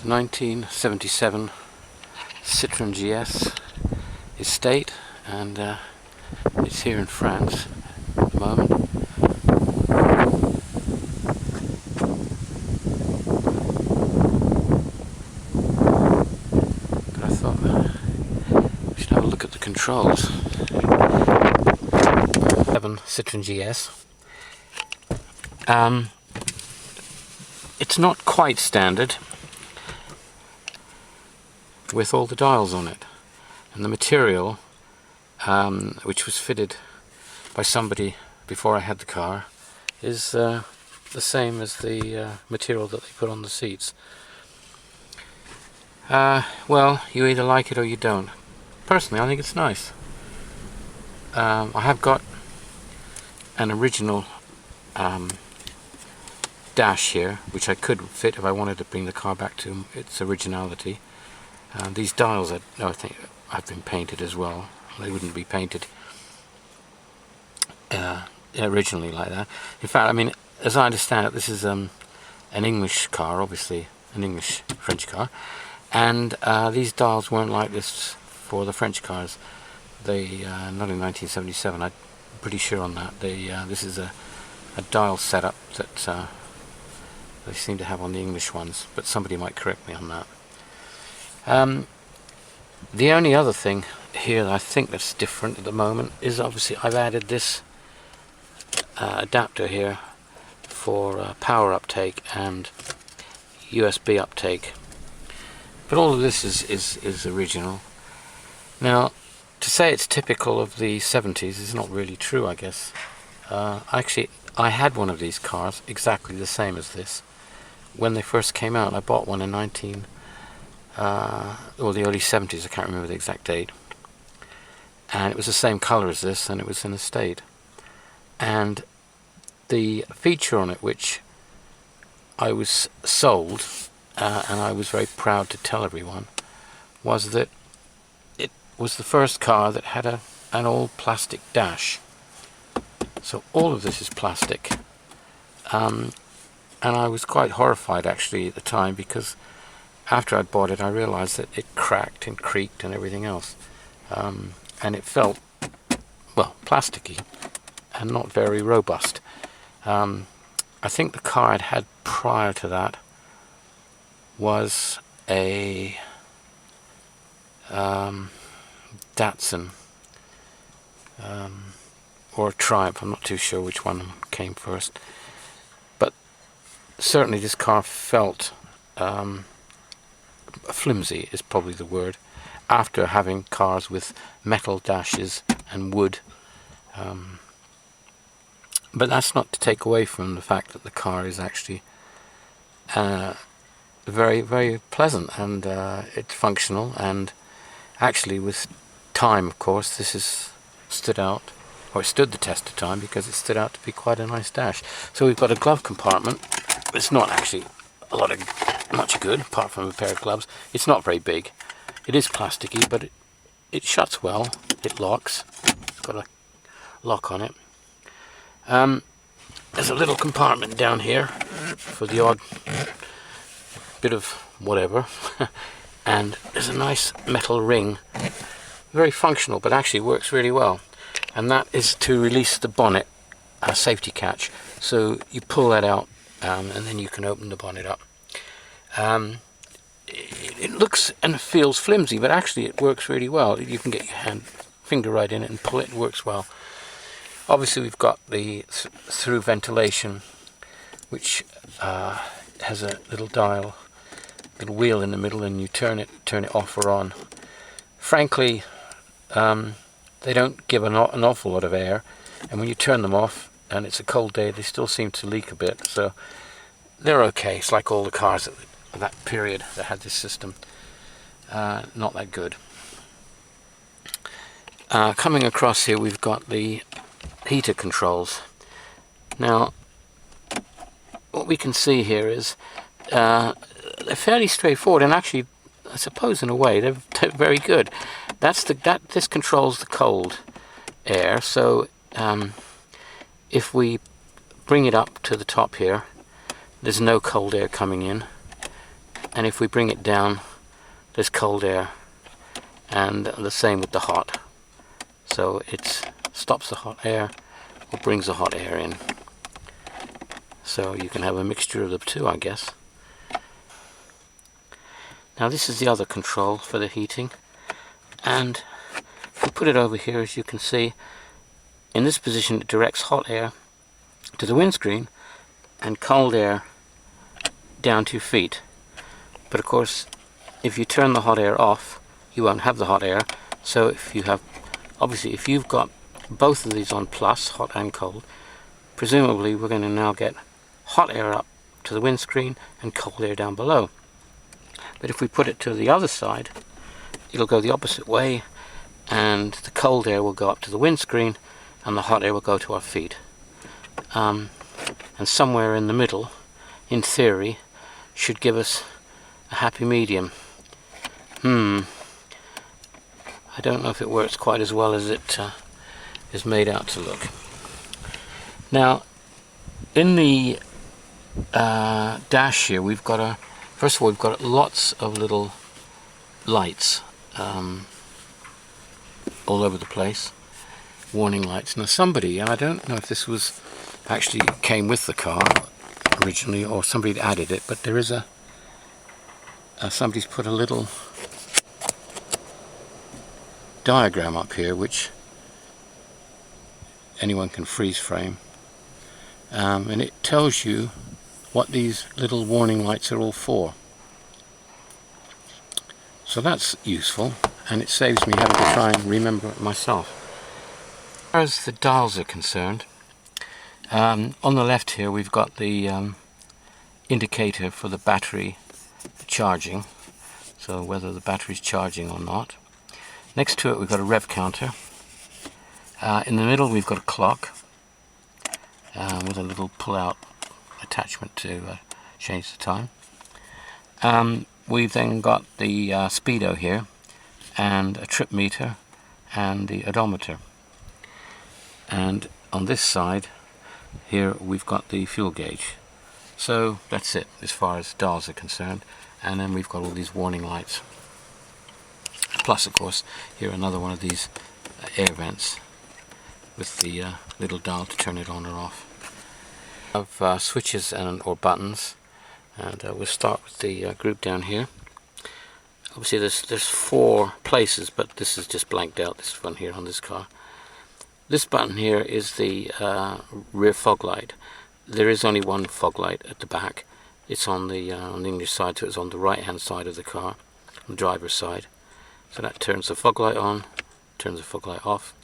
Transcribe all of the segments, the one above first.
1977 Citroen GS Estate, and it's here in France at the moment. But I thought we should have a look at the controls. Citroen GS. It's not quite standard with all the dials on it, and the material which was fitted by somebody before I had the car is the same as the material that they put on the seats. Well, you either like it or you don't. Personally, I think it's nice. I have got an original dash here, which I could fit if I wanted to bring the car back to its originality. These dials, I think, have been painted as well. They wouldn't be painted originally like that. In fact, I mean, as I understand it, this is an English car, obviously an English-French car, and these dials weren't like this for the French cars. They not in 1977. I'm pretty sure on that. This is a dial setup that they seem to have on the English ones, but somebody might correct me on that. The only other thing here that I think that's different at the moment is obviously I've added this adapter here for power uptake and USB uptake, but all of this is original. Now, to say it's typical of the 70s is not really true, I guess. Actually, I had one of these cars exactly the same as this when they first came out. I bought one in the early 70s, I can't remember the exact date, and it was the same color as this, and it was in a Estate. And the feature on it which I was sold, and I was very proud to tell everyone, was that it was the first car that had an all plastic dash. So all of this is plastic, and I was quite horrified actually at the time, because after I'd bought it I realized that it cracked and creaked and everything else, and it felt, well, plasticky and not very robust. I think the car I'd had prior to that was a Datsun or a Triumph. I'm not too sure which one came first, but certainly this car felt flimsy is probably the word, after having cars with metal dashes and wood. But that's not to take away from the fact that the car is actually very, very pleasant, and it's functional, and actually with time, of course, this has stood out, or it stood the test of time, because it stood out to be quite a nice dash. So we've got a glove compartment. It's not actually much good apart from a pair of gloves. It's not very big. It is plasticky, but it shuts well. It locks. It's got a lock on it. There's a little compartment down here for the odd bit of whatever, and there's a nice metal ring, very functional, but actually works really well, and that is to release the bonnet safety catch. So you pull that out, and then you can open the bonnet up. It looks and feels flimsy, but actually it works really well. You can get your finger right in it and pull it, and it works well. Obviously we've got the through ventilation, which has a little dial, little wheel in the middle, and you turn it off or on. Frankly, they don't give an awful lot of air, and when you turn them off and it's a cold day, they still seem to leak a bit, so they're okay. It's like all the cars of that period that had this system. Not that good. Coming across here, we've got the heater controls. Now, what we can see here is they're fairly straightforward, and actually, I suppose in a way, they're very good. This controls the cold air. So if we bring it up to the top here, there's no cold air coming in. and if we bring it down, there's cold air, and the same with the hot. So it stops the hot air or brings the hot air in. So you can have a mixture of the two, I guess. Now this is the other control for the heating, and if we put it over here, as you can see, in this position it directs hot air to the windscreen and cold air down to your feet. But of course, if you turn the hot air off, you won't have the hot air. So if you have, obviously if you've got both of these on plus, hot and cold, presumably we're going to now get hot air up to the windscreen and cold air down below. But if we put it to the other side, it'll go the opposite way, and the cold air will go up to the windscreen and the hot air will go to our feet. And somewhere in the middle, in theory, should give us a happy medium. I don't know if it works quite as well as it is made out to look. Now, in the dash here, we've got first of all, we've got lots of little lights all over the place, warning lights. Now somebody, and I don't know if this was actually came with the car originally or somebody added it, but there is somebody's put a little diagram up here which anyone can freeze frame, and it tells you what these little warning lights are all for. So that's useful, and it saves me having to try and remember it myself. As far as the dials are concerned, on the left here we've got the indicator for the battery charging, so whether the battery's charging or not. Next to it we've got a rev counter. In the middle we've got a clock with a little pull-out attachment to change the time. We've then got the speedo here, and a trip meter, and the odometer. And on this side here we've got the fuel gauge. So that's it as far as dials are concerned. And then we've got all these warning lights. Plus, of course, here another one of these air vents with the little dial to turn it on or off. Of switches or buttons, and we'll start with the group down here. Obviously there's 4 places, but this is just blanked out, this one here on this car. This button here is the rear fog light. There is only one fog light at the back. It's on the English side, so it's on the right hand side of the car, on the driver's side. So that turns the fog light on, turns the fog light off.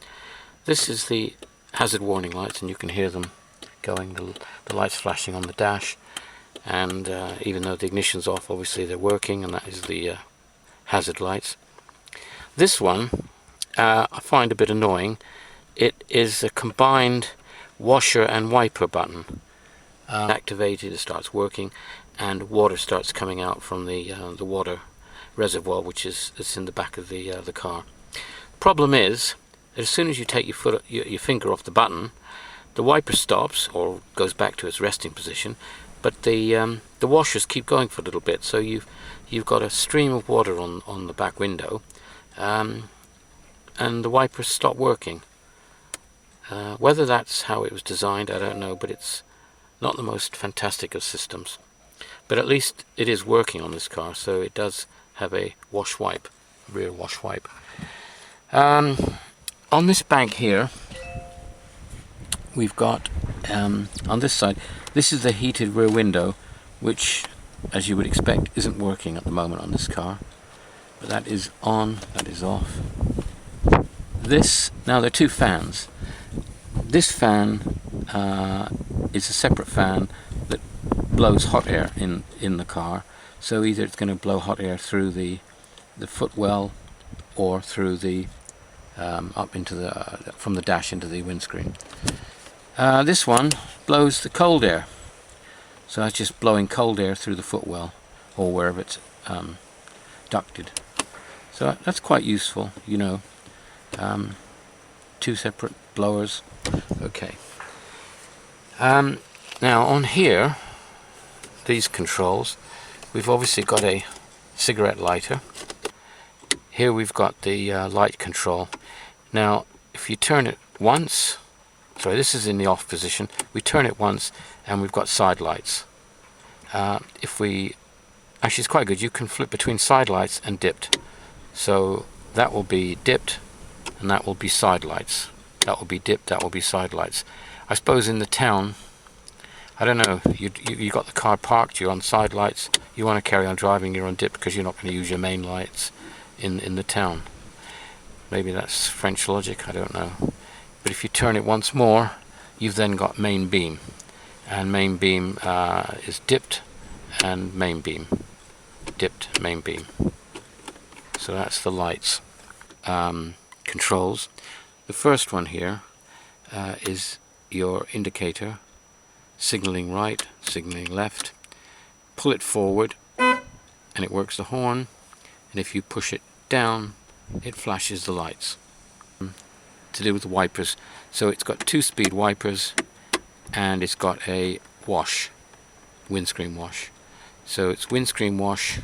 This is the hazard warning lights, and you can hear them going, the lights flashing on the dash, and even though the ignition's off, obviously they're working, and that is the hazard lights. This one I find a bit annoying. It is a combined washer and wiper button. Activated, it starts working, and water starts coming out from the water reservoir, which is in the back of the car. Problem is that as soon as you take your finger off the button, the wiper stops or goes back to its resting position, but the washers keep going for a little bit. So you've got a stream of water on the back window, and the wipers stop working. Whether that's how it was designed, I don't know, but it's not the most fantastic of systems. But at least it is working on this car, so it does have a wash wipe, rear wash wipe. On this bank here, we've got, on this side, this is the heated rear window, which, as you would expect, isn't working at the moment on this car. But that is on, that is off. Now there are 2 fans. This fan is a separate fan that blows hot air in the car. So either it's going to blow hot air through the footwell or through the up into from the dash into the windscreen. This one blows the cold air, so that's just blowing cold air through the footwell or wherever it's ducted. So that's quite useful, you know. 2 separate blowers. Okay. Now on here, these controls, we've obviously got a cigarette lighter. Here we've got the light control. Now if you turn it once, sorry, this is in the off position, we turn it once and we've got side lights. Actually it's quite good, you can flip between side lights and dipped. So that will be dipped and that will be side lights. That will be dipped, that will be side lights. I suppose in the town, I don't know, you got the car parked, you're on side lights, you want to carry on driving, you're on dip because you're not going to use your main lights in the town. Maybe that's French logic, I don't know. But if you turn it once more, you've then got main beam. And main beam is dipped and main beam. Dipped, main beam. So that's the lights controls. The first one here is your indicator, signaling right, signaling left. Pull it forward and it works the horn, and if you push it down it flashes the lights. To do with the wipers, so it's got 2-speed wipers and it's got a wash, windscreen wash. So it's windscreen wash,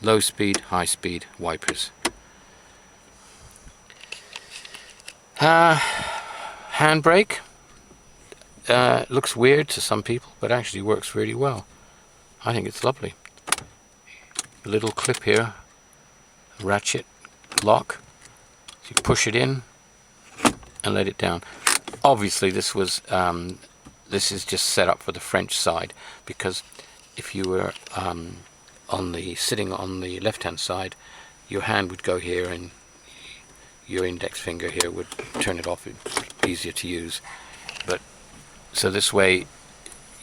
low speed, high speed wipers. Handbrake looks weird to some people, but actually works really well. I think it's lovely. A little clip here, ratchet lock. So you push it in and let it down. Obviously this was this is just set up for the French side, because if you were sitting on the left hand side, your hand would go here and your index finger here would turn it off. It's easier to use. But so this way,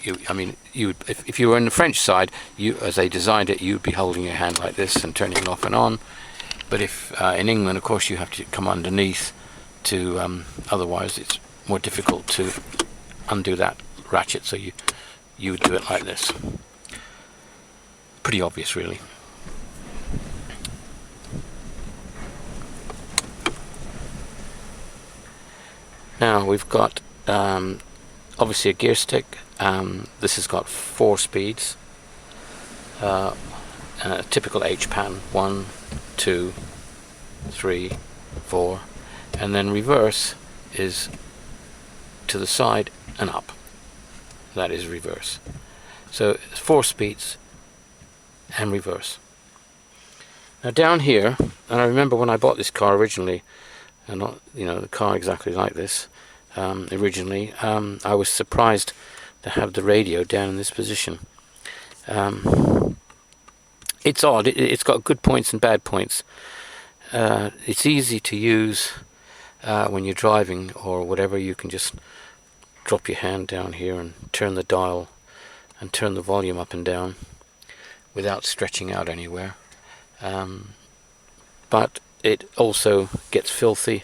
if you were on the French side, as they designed it, you'd be holding your hand like this and turning it off and on. But if in England, of course, you have to come underneath to, otherwise it's more difficult to undo that ratchet. So you would do it like this. Pretty obvious, really. Now we've got obviously a gear stick. This has got 4 speeds. A typical H-pan, 1, 2, 3, 4, and then reverse is to the side and up. That is reverse. So it's 4 speeds and reverse. Now down here, and I remember when I bought this car originally, and not the car exactly like this originally, I was surprised to have the radio down in this position. It's odd. It's got good points and bad points. It's easy to use when you're driving or whatever. You can just drop your hand down here and turn the dial and turn the volume up and down without stretching out anywhere. But it also gets filthy.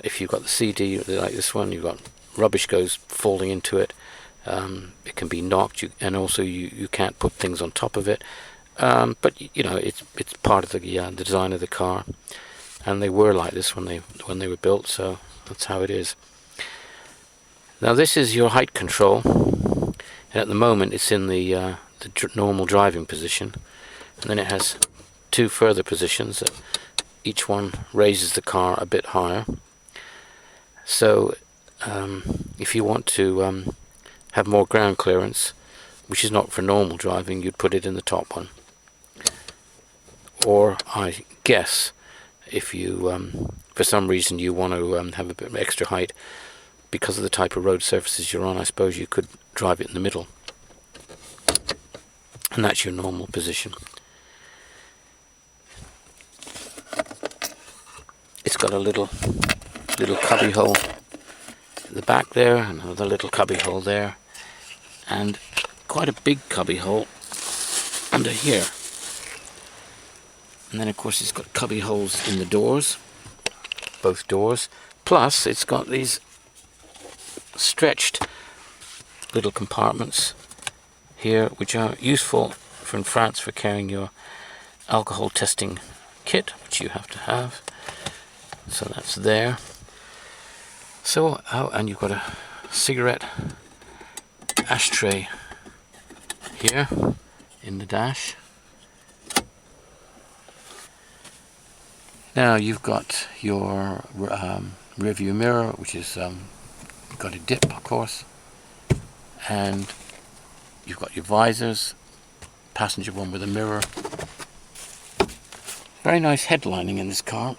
If you've got the CD like this one, you've got rubbish goes falling into it. It can be knocked, and also you can't put things on top of it. But it's part of the design of the car, and they were like this when they were built. So that's how it is. Now this is your height control, and at the moment it's in the normal driving position, and then it has 2 further positions that each one raises the car a bit higher. So if you want to have more ground clearance, which is not for normal driving, you'd put it in the top one. Or I guess if you for some reason you want to have a bit of extra height because of the type of road surfaces you're on, I suppose you could drive it in the middle, and that's your normal position. It's got a little cubby hole at the back there, another little cubby hole there, and quite a big cubby hole under here. And then of course it's got cubby holes in the doors, both doors, plus it's got these stretched little compartments here which are useful in France for carrying your alcohol testing kit, which you have to have. So that's there. So and you've got a cigarette ashtray here, in the dash. Now you've got your rear view mirror, which is got a dip, of course, and you've got your visors, passenger one with a mirror. Very nice headlining in this car.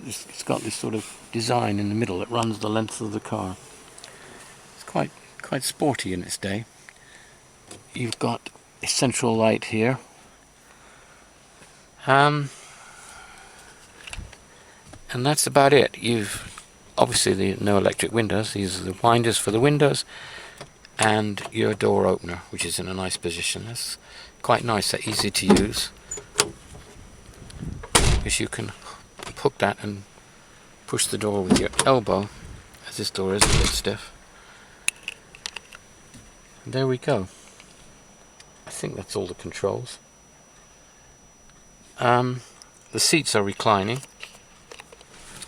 It's got this sort of design in the middle that runs the length of the car. It's quite sporty in its day. You've got a central light here. And that's about it. You've obviously no electric windows. These are the winders for the windows, and your door opener, which is in a nice position. That's quite nice. They're easy to use, because you can hook that and push the door with your elbow, as this door is a bit stiff. And there we go. I think that's all the controls. The seats are reclining.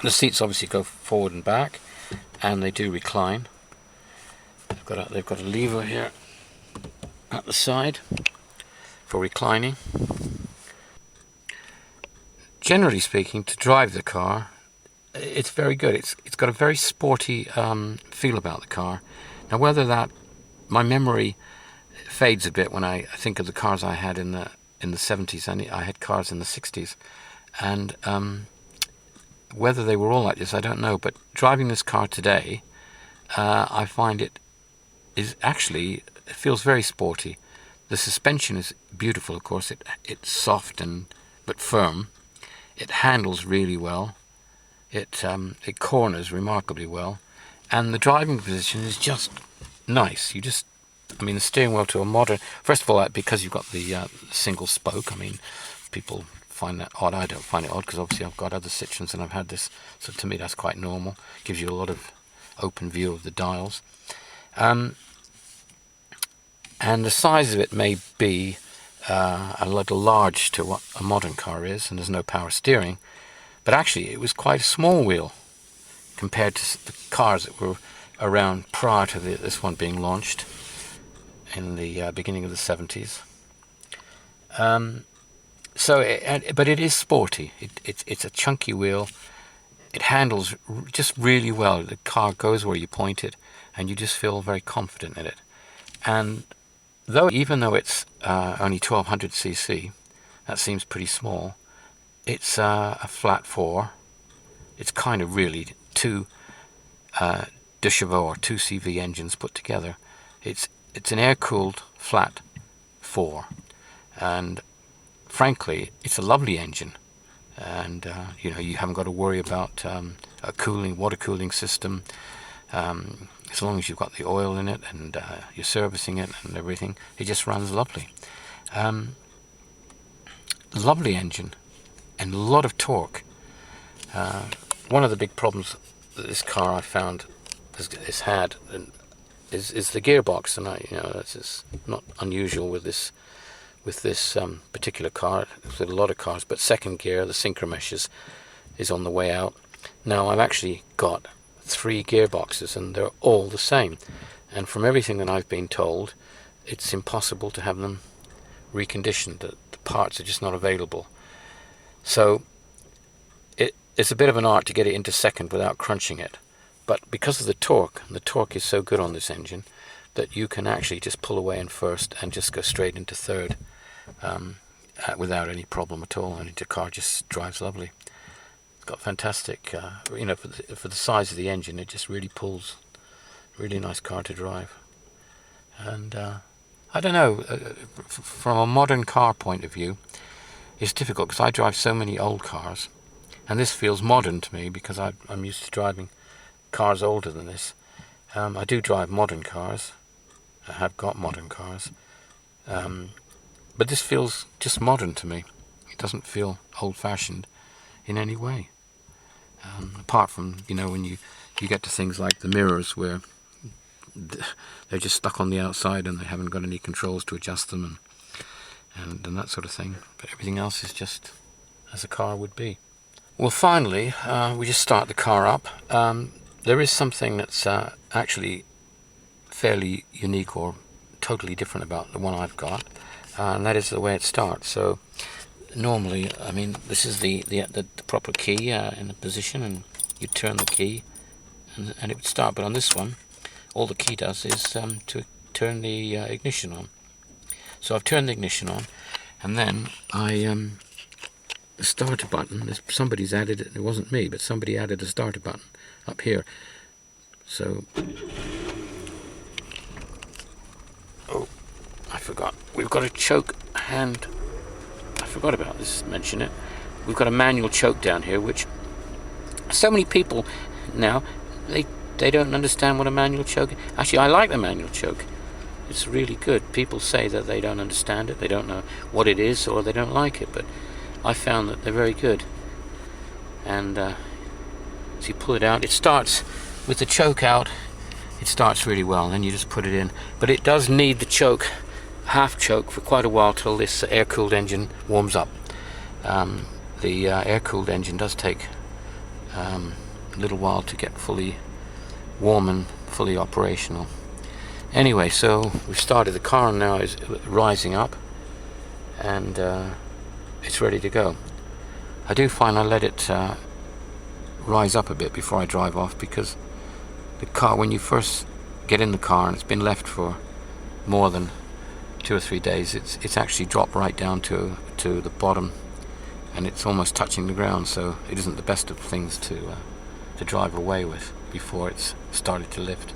The seats obviously go forward and back, and they do recline. They've got a lever here at the side for reclining. Generally speaking, to drive the car, it's very good. It's got a very sporty feel about the car. Now, whether that my memory fades a bit when I think of the cars I had in the 70s, and I had cars in the 60s, and whether they were all like this, I don't know. But driving this car today, I find it feels very sporty. The suspension is beautiful, of course. It's soft but firm. It handles really well. It corners remarkably well, and the driving position is just nice. The steering wheel to a modern. First of all, because you've got the single spoke. I mean, people find that odd. I don't find it odd, because obviously I've got other Citroens and I've had this, so to me that's quite normal. Gives you a lot of open view of the dials, and the size of it may be a little large to what a modern car is, and there's no power steering, but actually it was quite a small wheel compared to the cars that were around prior to this one being launched in the beginning of the 70s. But it is sporty. It's a chunky wheel. It handles just really well. The car goes where you point it, and you just feel very confident in it. And even though it's only 1200 cc, that seems pretty small. It's a flat four. It's kind of really two de chevaux or 2 CV engines put together. It's an air-cooled flat four, and frankly, it's a lovely engine. And you haven't got to worry about a water cooling system. As long as you've got the oil in it and you're servicing it and everything, it just runs lovely. Lovely engine and a lot of torque. One of the big problems that this car I found has had is the gearbox, and this is not unusual with this particular car, with a lot of cars. But second gear, the synchromesh is on the way out. Now I've actually got 3 gearboxes, and they're all the same. And from everything that I've been told, it's impossible to have them reconditioned. The parts are just not available. So it's a bit of an art to get it into second without crunching it. But because of the torque is so good on this engine that you can actually just pull away in first and just go straight into third without any problem at all. And the car just drives lovely. It's got fantastic, for the size of the engine, it just really pulls. Really nice car to drive. And I don't know, from a modern car point of view, it's difficult because I drive so many old cars, and this feels modern to me because I'm used to driving cars older than this. I do drive modern cars. I have got modern cars. But this feels just modern to me. It doesn't feel old-fashioned in any way. Apart from, when you get to things like the mirrors where they're just stuck on the outside and they haven't got any controls to adjust them and that sort of thing. But everything else is just as a car would be. Well, finally, we just start the car up. There is something that's actually fairly unique or totally different about the one I've got, and that is the way it starts. So normally, I mean, this is the proper key in the position, and you turn the key and it would start. But on this one, all the key does is to turn the ignition on. So I've turned the ignition on, and then the starter button, somebody's added it. It wasn't me, but somebody added a starter button up here. So, oh, I forgot. We've got a choke hand. I forgot about this, mention it. We've got a manual choke down here, which so many people now, they don't understand what a manual choke is. Actually, I like the manual choke. It's really good. People say that they don't understand it, they don't know what it is, or they don't like it, but I found that they're very good. And so you pull it out, it starts with the choke out, it starts really well, and then you just put it in. But it does need the choke, half choke, for quite a while till this air-cooled engine warms up. The air-cooled engine does take a little while to get fully warm and fully operational. Anyway, so we've started. The car now is rising up, and it's ready to go. I do find I let it rise up a bit before I drive off, because the car, when you first get in the car and it's been left for more than 2 or 3 days, it's actually dropped right down to the bottom, and it's almost touching the ground. So it isn't the best of things to drive away with before it's started to lift.